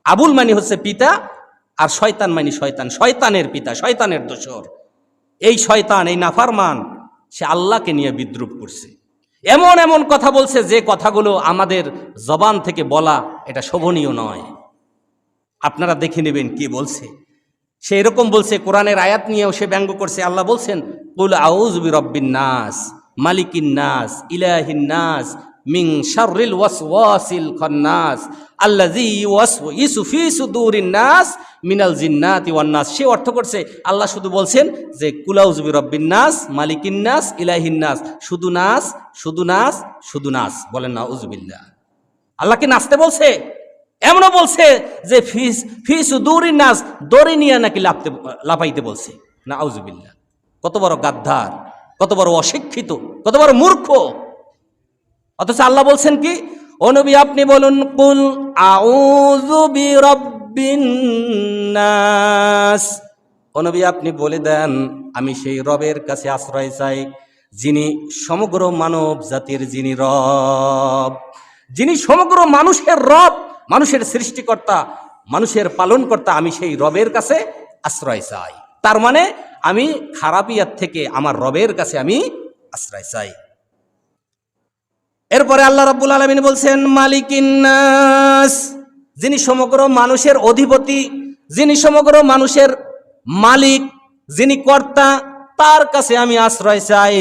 আবুল মানে হচ্ছে পিতা, আর শয়তান মানে শয়তান, শয়তানের পিতা, শয়তানের দোসর। এই শয়তান, এই নাফারমান, সে আল্লাহকে নিয়ে বিদ্রুপ করছে। এমন এমন কথা বলছে যে কথাগুলো আমাদের জবান থেকে বলা এটা শোভনীয় নয়। আপনারা দেখে নেবেন কি বলছে। সে এরকম বলছে, কোরআনের আয়াত নিয়েও সে ব্যঙ্গ করছে। আল্লাহ বলছেন, কুল আউযু বিরাব্বিন নাস, মালিকিন নাস, ইলাহিন নাস, মিন শাররিল ওয়াসওয়াসিল খান্নাস, আল্লাযী ইউওয়াসউইসু ফী সুদুরিন নাস মিনাল জিন্নাতি ওয়ান নাস। সে অর্থ করছে, আল্লাহ শুধু বলছেন যে কুল আউযু বিরাব্বিন নাস, মালিকিন নাস, ইলাহিন নাস, শুধু নাস, শুধু নাস, শুধু নাস। বলেন নাউযুবিল্লাহ। আল্লাহকে নাচতে বলছে? এমনও বলছে যে ফিসুদুরিন নাস, দড়ি নিয়ে নাকি লাফাইতে বলছে। নাউযুবিল্লাহ। কত বড় গাদ্দার, কত বড় অশিক্ষিত, কত বড় মূর্খ। অথচ আল্লাহ বলছেন কি, ও নবী আপনি বলুন, কুল আউযু বিরাব্বিন নাস। ও নবী আপনি বলে দেন, আমি সেই রবের কাছে আশ্রয় চাই যিনি সমগ্র মানব জাতির যিনি রব, যিনি সমগ্র মানুষের রব, মানুষের সৃষ্টিকর্তা, মানুষের পালনকর্তা। আমি সেই রবের কাছে আশ্রয় চাই। তার মানে আমি খারাপিয়াত থেকে আমার রবের কাছে আমি আশ্রয় চাই। এরপরে আল্লাহ রাব্বুল আলামিন বলছেন, মালিকিন নাস, যিনি সমগ্র মানুষের অধিপতি, যিনি সমগ্র মানুষের মালিক, যিনি কর্তা, তার কাছে আমি আশ্রয় চাই।